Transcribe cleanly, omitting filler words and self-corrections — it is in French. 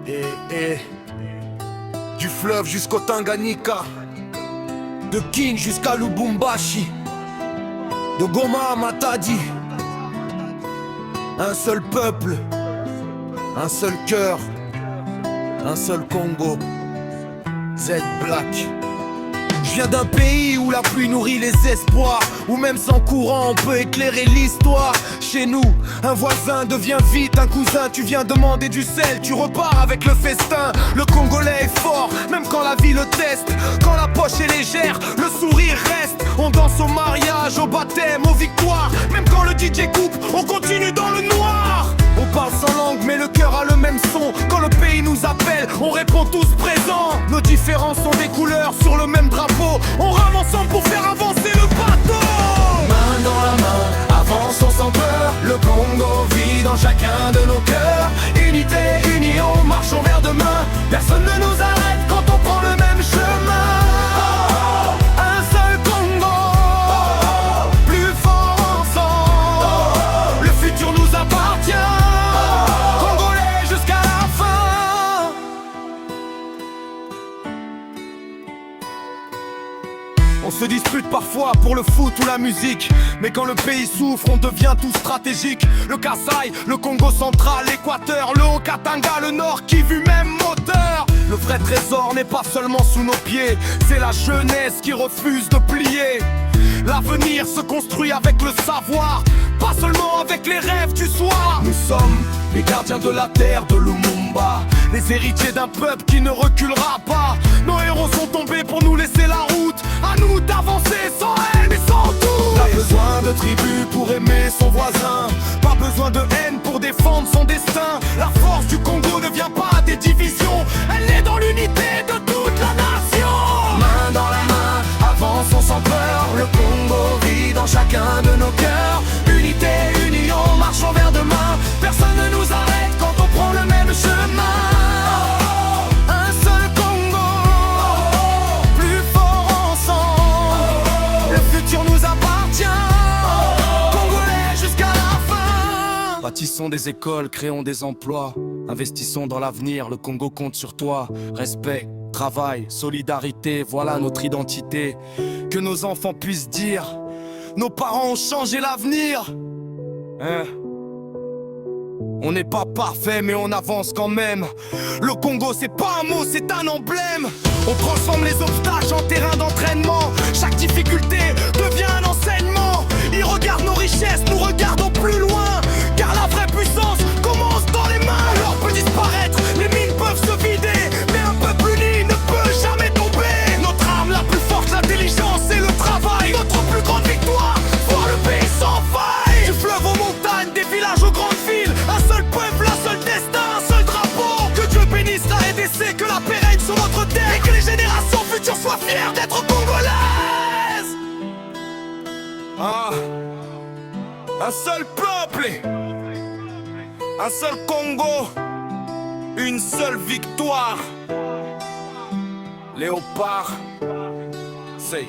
Et du fleuve jusqu'au Tanganyika, de Kin jusqu'à Lubumbashi, de Goma à Matadi. Un seul peuple, un seul cœur, un seul Congo. Z Black. Je viens d'un pays où la pluie nourrit les espoirs, où même sans courant on peut éclairer l'histoire. Chez nous, un voisin devient vite un cousin. Tu viens demander du sel, tu repars avec le festin. Le Congolais est fort, même quand la vie le teste. Quand la poche est légère, le sourire reste. On danse au mariage, au baptême, aux victoires. Même quand le DJ coupe, on continue dans le noir. On parle sans langue mais le cœur a le même son. Quand le pays nous appelle, on répond tous présents. Nos différences sont des couleurs sur le même drapeau. On rame ensemble pour faire avancer le bateau. Main dans la main, avançons sans peur. Le Congo vit dans chacun de nos cœurs. Unité, union, marchons vers demain. Personne ne nous arrête quand on prend le même chemin. Un seul Congo, plus fort ensemble. Le futur nous appartient. On se dispute parfois pour le foot ou la musique, mais quand le pays souffre, on devient tout stratégique. Le Kasaï, le Congo central, l'Équateur, le Haut-Katanga, le Nord, Kivu, même moteur. Le vrai trésor n'est pas seulement sous nos pieds, c'est la jeunesse qui refuse de plier. L'avenir se construit avec le savoir, pas seulement avec les rêves du soir. Nous sommes les gardiens de la terre de Lumumba, les héritiers d'un peuple qui ne reculera pas. Nos héros sont tombés pour nous laisser la route, à nous d'avancer sans haine mais sans doute. Pas besoin de tribu pour aimer son voisin, pas besoin de haine pour défendre son destin. La force du Congo ne vient pas des divisions, elle est dans l'unité de toute la nation. Main dans la main, avançons sans peur. Le Congo vit dans chacun de nos cœurs. Unité, union, marchons vers demain. Personne ne nous arrête quand on prend le même chemin. Un seul Congo, plus fort ensemble. Le futur nous appartient. Congolais jusqu'à la fin. Bâtissons des écoles, créons des emplois. Investissons dans l'avenir, le Congo compte sur toi. Respect, travail, solidarité, voilà notre identité. Que nos enfants puissent dire: nos parents ont changé l'avenir. On n'est pas parfait mais on avance quand même. Le Congo c'est pas un mot, c'est un emblème. On transforme les obstacles en terrain d'entraînement. Chaque difficulté devient un enseignement. Ils regardent nos richesses, nous regardons plus loin. Car la vraie puissance commence dans les mains. L'or peut disparaître, les mines peuvent se vider, mais un peuple uni ne peut jamais tomber. Notre arme la plus forte, l'intelligence et le travail. Notre plus grande victoire, voir le pays sans faille. Du fleuve aux montagnes, des villages aux grandes villes. Un seul peuple, un seul destin, un seul drapeau. Que Dieu bénisse la RDC, que la paix règne sur notre terre. Et que les générations futures soient fières d'être congolaises. Un seul peuple, un seul Congo, une seule victoire. Léopard, c'est